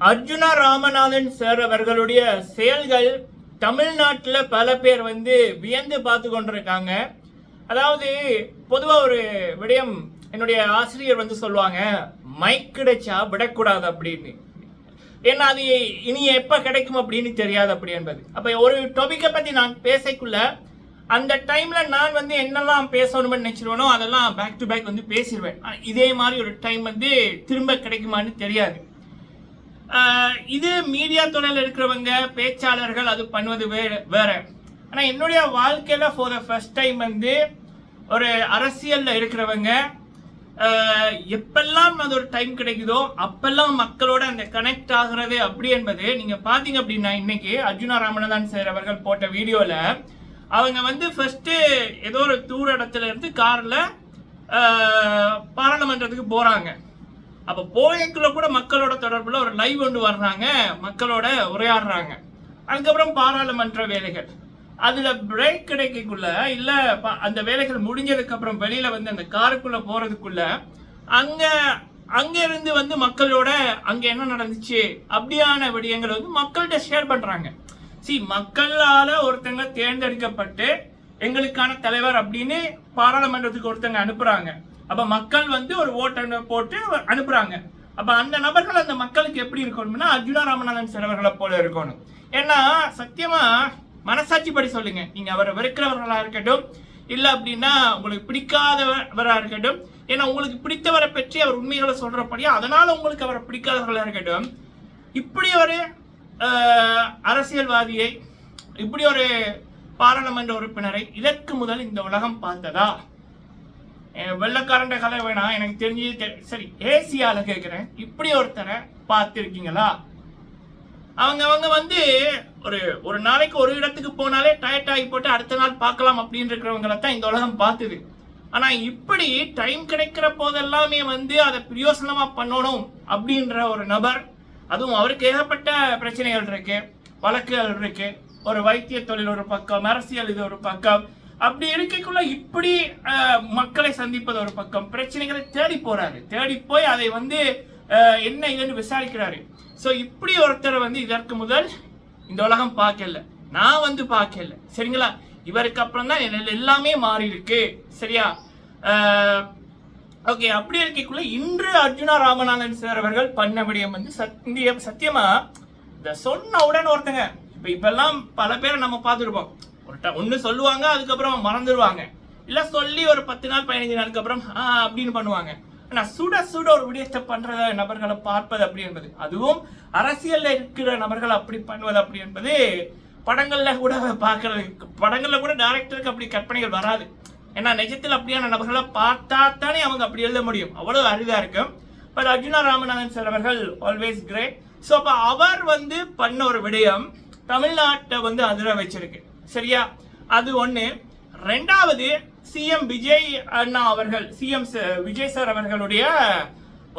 Arjuna Ramanathan sir அவர்களுடைய செயல்கள் தமிழ்நாட்டில் பல பேர் வியந்து பார்த்து கொண்டிருக்காங்க. அதாவது பொதுவாக ஒரு விடயம் என்னுடைய ஆசிரியர் சொல்லுவாங்க, மைக் கிடைச்சா விடக்கூடாது அப்படின்னு. ஏன்னா அது இனி எப்போ கிடைக்கும் அப்படின்னு தெரியாது அப்படி என்பது. அப்போ ஒரு டாபிக்கை பற்றி நான் பேசக்குள்ள அந்த டைமில் நான் என்னெல்லாம் பேசணும்னு நினச்சிருவேனோ அதெல்லாம் பேக் டு பேக் பேசிடுவேன். இதே மாதிரி ஒரு டைம் திரும்ப கிடைக்குமான்னு தெரியாது. இது மீடியா துறையில் இருக்கிறவங்க பேச்சாளர்கள் அது பண்ணுவது வேற. ஆனால் என்னுடைய வாழ்க்கையில் ஃபார் த ஃபர்ஸ்ட் டைம் ஒரு அரசியலில் இருக்கிறவங்க எப்பெல்லாம் அது ஒரு டைம் கிடைக்குதோ அப்பெல்லாம் மக்களோட அந்த கனெக்ட் ஆகிறது அப்படி என்பது நீங்கள் பார்த்தீங்க அப்படின்னா இன்னைக்கு அர்ஜுனா ராமநாதன் சார் அவர்கள் போட்ட வீடியோவில் அவங்க ஃபர்ஸ்ட் ஏதோ ஒரு தூர இடத்துல இருந்து காரில் பாராளுமன்றத்துக்கு போகிறாங்க. அப்போ போயக்குள்ள கூட மக்களோட தொடர்புல ஒரு லைவ் ஒன்று வர்றாங்க, மக்களோட உரையாடுறாங்க. அதுக்கப்புறம் பாராளுமன்ற வேலைகள் அதுல பிரேக் கிடைக்கக்குள்ள இல்ல அந்த வேலைகள் முடிஞ்சதுக்கு அப்புறம் வெளியில அந்த காருக்குள்ள போறதுக்குள்ள அங்க இருந்து மக்களோட அங்க என்ன நடந்துச்சு அப்படியான விடயங்கள் மக்கள்கிட்ட ஷேர் பண்றாங்க. மக்களால ஒருத்தங்க தேர்ந்தெடுக்கப்பட்டு எங்களுக்கான தலைவர் அப்படின்னு பாராளுமன்றத்துக்கு ஒருத்தங்க அனுப்புறாங்க. அப்ப மக்கள் ஒரு ஓட்டை போட்டு அனுப்புறாங்க. அப்ப அந்த நபர்கள் அந்த மக்களுக்கு எப்படி இருக்கணும்னா அர்ஜுனா ராமநாதன் சார் அவர்களை போல இருக்கணும். ஏன்னா சத்தியமா மனசாட்சி படி சொல்லுங்க, நீங்க அவரை வெறுக்கிறவர்களா இருக்கட்டும் இல்ல அப்படின்னா உங்களுக்கு பிடிக்காதவரா இருக்கட்டும், ஏன்னா உங்களுக்கு பிடித்தவரை பற்றி அவர் உண்மைகளை சொல்றபடியா அதனால உங்களுக்கு அவரை பிடிக்காதவர்களா இருக்கட்டும், இப்படி ஒரு அரசியல்வாதியை இப்படி ஒரு பாராளுமன்ற உறுப்பினரை இதற்கு முதல் இந்த உலகம் பார்த்ததா? வெள்ளக்காரண்ட கதை வேணாம், எனக்கு தெரிஞ்சு சரி ஏசியால கேட்கிறேன், இப்படி ஒருத்தரை பார்த்துருக்கீங்களா? அவங்க ஒரு நாளைக்கு ஒரு இடத்துக்கு போனாலே டயர்ட் ஆகி போட்டு அடுத்த நாள் பார்க்கலாம் அப்படின்னு இருக்கிறவங்களை தான் இந்த உலகம் பார்த்துது. ஆனா இப்படி டைம் கிடைக்கிற போதெல்லாமே அதை பிரயோசனமா பண்ணணும் அப்படின்ற ஒரு நபர், அதுவும் அவருக்கு ஏகப்பட்ட பிரச்சனைகள் இருக்கு, வழக்குகள் இருக்கு, ஒரு வைத்திய தொழில் ஒரு பக்கம், அரசியல் இது ஒரு பக்கம், அப்படி இருக்கக்குள்ள இப்படி மக்களை சந்திப்பது ஒரு பக்கம், பிரச்சனைகளை தேடி போறாரு, தேடி போய் அதை என்ன இதுன்னு விசாரிக்கிறாரு. ஸோ இப்படி ஒருத்தர் இதற்கு முதல் இந்த உலகம் பார்க்கல, நான் பார்க்கல, சரிங்களா? இவருக்கு அப்புறம் தான் எல்லாமே மாறி இருக்கு, சரியா? ஓகே, அப்படி இருக்கக்குள்ள இன்று அர்ஜுனா ராமநாதன் சார் அவர்கள் பண்ண விடயம் சத்தியமா இந்த சொன்ன உடனே ஒருத்தங்க இப்பெல்லாம் பல பேரை நம்ம பார்த்துருப்போம், ஒன்று சொல்லுவாங்க அதுக்கப்புறம் மறந்துடுவாங்க, இல்லை சொல்லி ஒரு 10 நாள் 15 நாளுக்கு அப்புறம் அப்படின்னு பண்ணுவாங்க. ஆனால் சுட சுட ஒரு விடயத்தை பண்ற நபர்களை பார்ப்பது அப்படி என்பது, அதுவும் அரசியல்ல இருக்கிற நபர்கள் அப்படி பண்ணுவது அப்படி என்பது படங்கள்ல கூட பார்க்கறது, படங்கள்ல கூட டைரக்டருக்கு அப்படி கற்பனைகள் வராது. ஏன்னா நிஜத்தில் அப்படியான நபர்களை பார்த்தா தானே அவங்க அப்படி எழுத முடியும், அவ்வளவு அரிதா இருக்கும். பட் அர்ஜுனா ராமநாதன் சார் அவர்கள் ஆல்வேஸ் கிரேட். ஸோ அப்போ அவர் பண்ண ஒரு விடயம் தமிழ்நாட்டை அதிர வச்சிருக்கு, சரியா? அது ஒண்ணு. ரெண்டாவது, சிஎம் விஜய் அண்ணா அவர்கள், சிஎம் விஜய் சார் அவர்களுடைய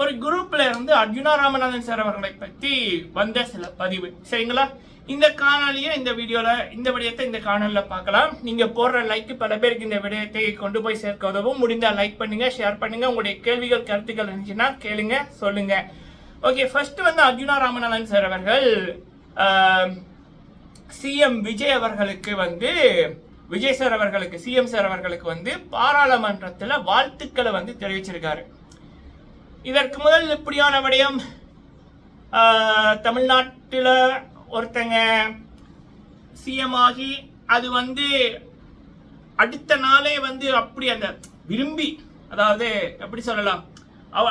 ஒரு குரூப்ல இருந்து அர்ஜுனா ராமநாதன் சார் அவர்களை பற்றி வந்த சில பதிவு, சரிங்களா? இந்த காணொலியை இந்த வீடியோல இந்த விடயத்தை இந்த காணொலியில பார்க்கலாம். நீங்க போடுற லைக் பல பேருக்கு இந்த விடயத்தை கொண்டு போய் சேர்க்க உதவும். முடிந்தா லைக் பண்ணுங்க, ஷேர் பண்ணுங்க, உங்களுடைய கேள்விகள் கருத்துக்கள் இருந்துச்சுன்னா கேளுங்க, சொல்லுங்க. Okay, first Arjuna Ramanathan sir அவர்கள் சிஎம் விஜய் அவர்களுக்கு விஜய் சார் அவர்களுக்கு சிஎம் சார் அவர்களுக்கு பாராளுமன்றத்தில் வாழ்த்துக்களை தெரிவிச்சிருக்காரு. இதற்கு முதல் இப்படியான விடயம் தமிழ்நாட்டில் ஒருத்தங்க சிஎம் ஆகி அது அடுத்த நாளே அப்படி அந்த விரும்பி, அதாவது எப்படி சொல்லலாம்,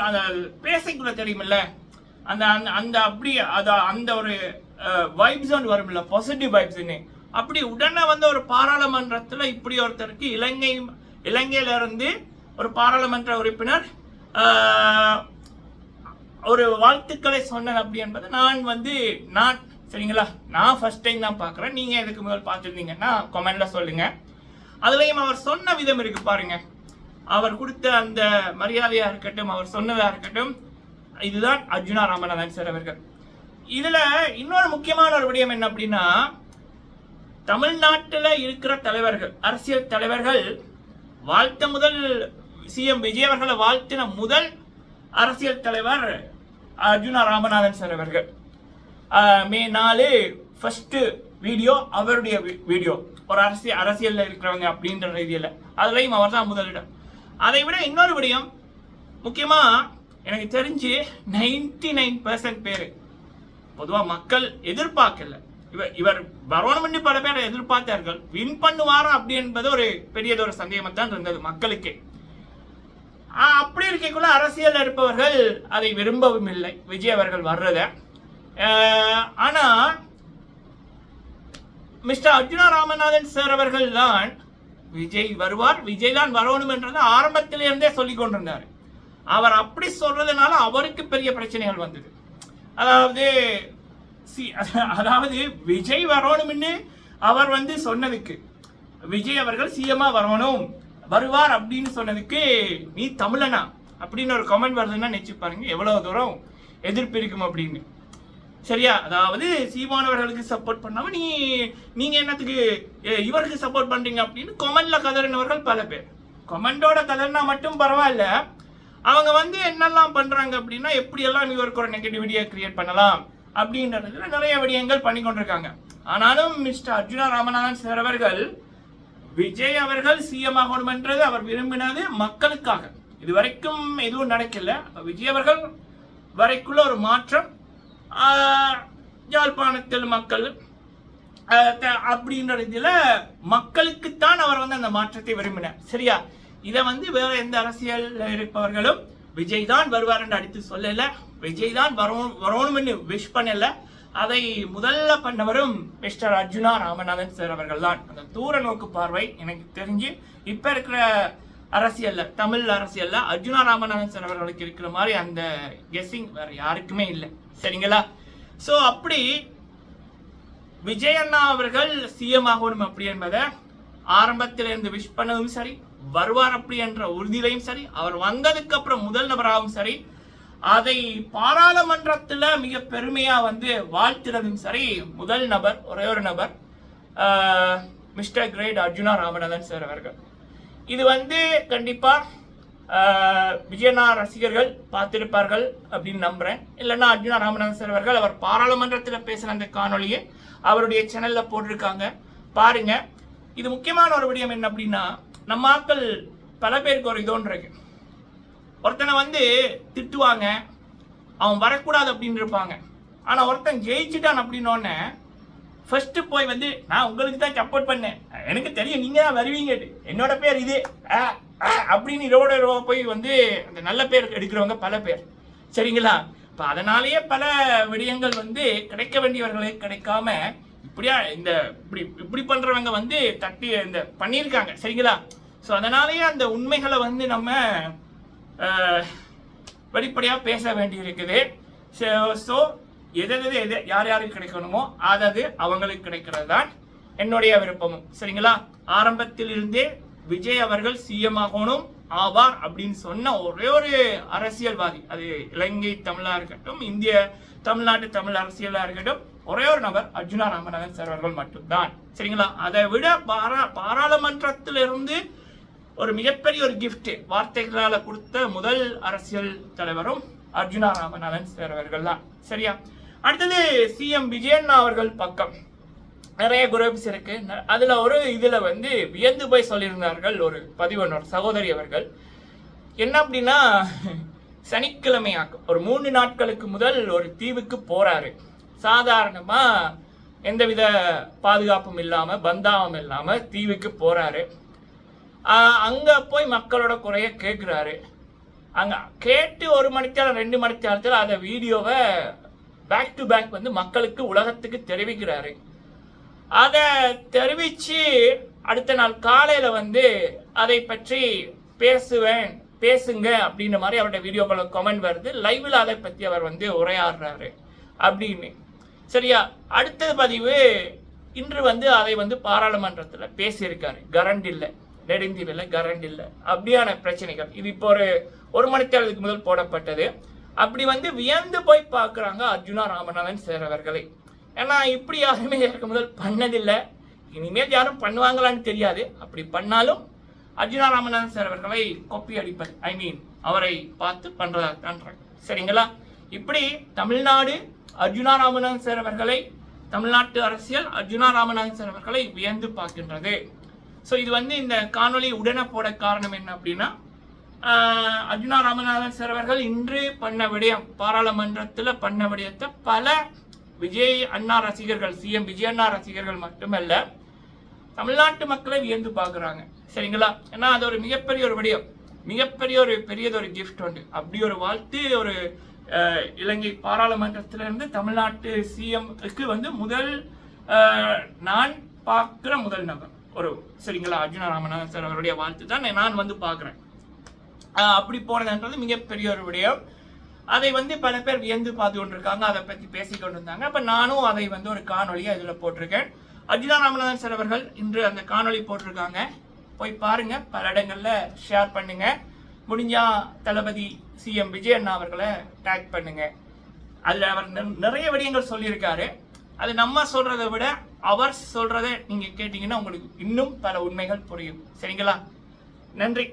அந்த பேசைக்குள்ள தெரியுமில்ல, அந்த அந்த அப்படி அந்த ஒரு வைப்ஸ் வரும்ல, பாசிட்டிவ் வைப்ஸ்ன்னு, அப்படி உடனே ஒரு பாராளுமன்றத்தில் இப்படி ஒருத்தருக்கு இலங்கையில இருந்து ஒரு பாராளுமன்ற உறுப்பினர் ஒரு வாழ்த்துக்களை சொன்னது அப்படி என்பது நான் சரிங்களா, நான் ஃபர்ஸ்ட் டைம் தான் பார்க்குறேன். நீங்க இதுக்கு முதல் பார்த்துருந்தீங்கன்னா கமெண்ட்ல சொல்லுங்க. அதுலயும் அவர் சொன்ன விதம் இருக்கு பாருங்க, அவர் கொடுத்த அந்த மரியாதையா இருக்கட்டும், அவர் சொன்னதா இருக்கட்டும், இதுதான் அர்ஜுனா ராமநாதன் சார் அவர்கள். இதுல இன்னொரு முக்கியமான ஒரு விடயம் என்ன அப்படின்னா, தமிழ்நாட்டில் இருக்கிற தலைவர்கள், அரசியல் தலைவர்கள் வாழ்த்த முதல் சிஎம் விஜய் அவர்களை வாழ்த்தின முதல் அரசியல் தலைவர் அர்ஜுனா ராமநாதன் சார் அவர்கள். மே 4 ஃபர்ஸ்ட் வீடியோ அவருடைய வீடியோ, ஒரு அரசியல்ல இருக்கிறவங்க அப்படின்ற ரீதியில் அதுலயும் அவர் தான் முதலிடம். அதை விட இன்னொரு விடயம் முக்கியமா எனக்கு தெரிஞ்சு 99% பேர் பொதுவாக மக்கள் எதிர்பார்க்கல. இவர் வரணும்னு பல பேர் எதிர்பார்த்தார்கள். வின் பண்ணுவாரா அப்படி என்பது ஒரு பெரியதொரு சந்தேகமாக தான் இருந்தது மக்களுக்கே. அப்படி இருக்கக்குள்ள அரசியல் இருப்பவர்கள் அதை விரும்பவும் இல்லை விஜய் அவர்கள் வர்றத. ஆனா மிஸ்டர் அர்ஜுனா ராமநாதன் சார் அவர்கள் தான் விஜய் வருவார், விஜய் தான் வரணும் என்றதை ஆரம்பத்திலிருந்தே சொல்லிக் கொண்டிருந்தார். அவர் அப்படி சொல்றதுனால அவருக்கு பெரிய பிரச்சனைகள் வந்தது. அதாவது விஜய் வரணும்னு அவர் சொன்னதுக்கு, விஜய் அவர்கள் சிஎம்மா வரணும் வருவார் அப்படின்னு சொன்னதுக்கு நீ தமிழனா அப்படின்னு ஒரு கமெண்ட் வருதுன்னா நினைச்சு பாருங்க எவ்வளவு தூரம் எதிர்ப்பு இருக்கும் அப்படின்னு. சரியா? அதாவது சீமானவர்களுக்கு சப்போர்ட் பண்ணாம நீங்க என்னத்துக்கு இவருக்கு சப்போர்ட் பண்றீங்க அப்படின்னு கமெண்ட்ல கதறினவர்கள் பல பேர். கமெண்டோட கதறினா மட்டும் பரவாயில்ல, அவங்க என்னெல்லாம் பண்றாங்க அப்படின்னா எப்படியெல்லாம் இவருக்கு ஒரு நெகட்டிவிட்டியை கிரியேட் பண்ணலாம் அப்படின்றதுல நிறைய விடயங்கள் பண்ணி கொண்டிருக்காங்க. ஆனாலும் மிஸ்டர் அர்ஜுனா ராமநாதன் சார் அவர்கள் விஜய் அவர்கள் சிஎம் ஆகணும் என்றது அவர் விரும்பினது மக்களுக்காக. இது வரைக்கும் எதுவும் நடக்கல. விஜய் அவர்கள் வரைக்குள்ள ஒரு மாற்றம் யாழ்ப்பாணத்தில் மக்கள் அப்படின்ற இதில் மக்களுக்குத்தான் அவர் அந்த மாற்றத்தை விரும்பினார். சரியா? இதை வேற எந்த அரசியல் இருப்பவர்களும் விஜய் தான் வருவார் என்று அடித்து சொல்லல, விஜய் தான் வரணும்னு விஷ் பண்ணல. அதை முதல்ல பண்ணவரும் மிஸ்டர் அர்ஜுனா ராமநாதன் சார் அவர்கள் தான். அந்த தூர நோக்கு பார்வை எனக்கு தெரிஞ்சு இப்ப இருக்கிற அரசியல்ல, தமிழ் அரசியல்ல அர்ஜுனா ராமநாதன் சார் அவர்களுக்கு இருக்கிற மாதிரி அந்த கெஸ்ஸிங் வேற யாருக்குமே இல்லை. சரிங்களா? சோ அப்படி விஜய் அண்ணா அவர்கள் சிஎம் ஆகணும் அப்படி என்பதை ஆரம்பத்திலிருந்து விஷ் பண்ணதும் சரி, வருவார் அப்படி என்ற உறுதியிலையும் சரி, அவர் வந்ததுக்கு அப்புறம் முதல் நபராகவும் சரி, அதை பாராளுமன்றத்துல மிக பெருமையா வாழ்த்துறதும் சரி, முதல் நபர் ஒரே ஒரு நபர் mister great Arjuna Ramanathan sir அவர்கள். இது கண்டிப்பா விஜயனா ரசிகர்கள் பார்த்திருப்பார்கள் அப்படின்னு நம்புறேன். இல்லைன்னா அர்ஜுனா ராமநாதன் சார் அவர்கள் அவர் பாராளுமன்றத்தில் பேசுற அந்த காணொலியை அவருடைய சேனல்ல போட்டிருக்காங்க, பாருங்க. இது முக்கியமான ஒரு விடயம் என்ன அப்படின்னா, நம்ம ஆட்கள் பல பேருக்கு ஒரு இதோன்று இருக்கு. ஒருத்தனை திட்டுவாங்க, அவன் வரக்கூடாது அப்படின்னு இருப்பாங்க. ஆனா ஒருத்தன் ஜெயிச்சுட்டான் அப்படின்னோடனே ஃபர்ஸ்ட் போய் நான் உங்களுக்கு தான் சப்போர்ட் பண்ணேன், எனக்கு தெரியும் நீங்க தான் வருவீங்க, என்னோட பேர் இது அப்படின்னு ரோட போய் அந்த நல்ல பேர் எடுக்கிறவங்க பல பேர். சரிங்களா? இப்ப அதனாலேயே பல விடயங்கள் கிடைக்க வேண்டியவர்களே கிடைக்காம இப்படியா இந்த இப்படி பண்றவங்க தட்டி இந்த பண்ணியிருக்காங்க. சரிங்களா? ஸோ அதனாலேயே அந்த உண்மைகளை நம்ம வெளிப்படையா பேச வேண்டி இருக்குது. ஸோ எது யார் யாருக்கு கிடைக்கணுமோ அதாவது அவங்களுக்கு கிடைக்கிறது தான் என்னுடைய விருப்பமும். சரிங்களா? ஆரம்பத்தில் இருந்தே விஜய் அவர்கள் சிஎம் ஆகணும் ஆவார் அப்படின்னு சொன்ன ஒரே ஒரு அரசியல்வாதி, அது இலங்கை தமிழா இருக்கட்டும், இந்திய தமிழ்நாட்டு தமிழ் அரசியலா இருக்கட்டும், ஒரே ஒரு நபர் அர்ஜுனா ராமநாதன் சார் அவர்கள் மட்டும்தான். சரிங்களா? அதை விட பாராளுமன்றத்திலிருந்து ஒரு மிகப்பெரிய ஒரு கிஃப்ட் வார்த்தைகளால கொடுத்த முதல் அரசியல் தலைவரும் அர்ஜுனா ராமநாதன் சார் அவர்கள் தான். சரியா? அடுத்தது சிஎம் விஜயண்ணா அவர்கள் பக்கம் நிறைய குரூப்ஸ் இருக்கு. அதுல ஒரு இதுல வியந்து போய் சொல்லியிருந்தார்கள் ஒரு பதிவொன்று சகோதரி அவர்கள். என்ன அப்படின்னா, சனிக்கிழமையாக்கும் ஒரு 3 நாட்களுக்கு முதல் ஒரு தீவுக்கு போறாரு. சாதாரணமா எந்தவித பாதுகாப்பும் இல்லாம பந்தாவும் இல்லாம தீவுக்கு போறாரு. அங்க போய் மக்களோட குறைய கேட்கிறாரு. அங்க கேட்டு 1 மணித்தாலும் 2 மணித்தாலத்தில் அந்த வீடியோவை பேக் டு பேக் மக்களுக்கு உலகத்துக்கு தெரிவிக்கிறாரு. அதை தெரிவிச்சு அடுத்த நாள் காலையில அதை பற்றி பேசுங்க அப்படின்ற மாதிரி அவருடைய வீடியோக்களை கமெண்ட் வருது. லைவ்ல அதை பத்தி அவர் உரையாடுறாரு அப்படின்னு. சரியா? அடுத்த பதிவு இன்று அதை பாராளுமன்றத்தில் பேசியிருக்காரு. கரண்ட் இல்லை, நெடுந்தீவில் கரண்ட் இல்லை, அப்படியான பிரச்சனைகள். இது இப்போ ஒரு மணித்தேரத்துக்கு முதல் போடப்பட்டது. அப்படி வியந்து போய் பார்க்குறாங்க அர்ஜுனா ராமநாதன் சார் அவர்களை. ஏன்னா இப்படி யாருமே இதற்கு முதல் பண்ணதில்லை, இனிமேல் யாரும் பண்ணுவாங்களான்னு தெரியாது. அப்படி பண்ணாலும் அர்ஜுனா ராமநாதன் சார் அவர்களை கொப்பி அடிப்பது, அவரை பார்த்து பண்றதா தான். சரிங்களா? இப்படி தமிழ்நாடு அர்ஜுனா ராமநாதன் சார் அவர்களை, தமிழ்நாட்டு அரசியல் அர்ஜுனா ராமநாதன் சார் அவர்களை வியந்து பார்க்கின்றது. ஸோ இது இந்த காணொலி உடனே போட காரணம் என்ன அப்படின்னா, அர்ஜுனா ராமநாதன் சார் அவர்கள் இன்று பண்ண விடயம், பாராளுமன்றத்தில் பண்ண விடயத்தை பல விஜய் அண்ணா ரசிகர்கள், சிஎம் விஜய் அண்ணா ரசிகர்கள் மட்டுமல்ல தமிழ்நாட்டு மக்களை வியந்து பார்க்குறாங்க. சரிங்களா? ஏன்னா அது ஒரு மிகப்பெரிய ஒரு விடயம், பெரியதொரு கிஃப்ட் உண்டு. அப்படி ஒரு வாழ்த்து ஒரு இலங்கை பாராளுமன்றத்திலிருந்து தமிழ்நாட்டு சிஎம்க்கு முதல் நான் பார்க்குற முதல் நபர் ஒரு, சரிங்களா, அர்ஜுனா ராமநாதன் சார் அவருடைய வாழ்த்து தான் நான் பார்க்குறேன். அப்படி போனதுன்றது மிகப்பெரிய ஒரு விடயம். அதை பல பேர் வியந்து பார்த்து கொண்டிருக்காங்க, அதை பற்றி பேசிக்கொண்டு இருந்தாங்க. அப்போ நானும் அதை ஒரு காணொலியை இதில் போட்டிருக்கேன். அர்ஜுனா ராமநாதன் சார் அவர்கள் இன்று அந்த காணொலி போட்டிருக்காங்க, போய் பாருங்க, பல இடங்கள்ல ஷேர் பண்ணுங்க, முடிஞ்சா தளபதி சிஎம் விஜய் அண்ணா அவர்களை டேக் பண்ணுங்க. அதுல அவர் நிறைய விடயங்கள் சொல்லியிருக்காரு. அது நம்ம சொல்றதை விட அவர் சொல்றதை நீங்க கேட்டீங்கன்னா உங்களுக்கு இன்னும் பல உண்மைகள் புரியும். சரிங்களா? நன்றி.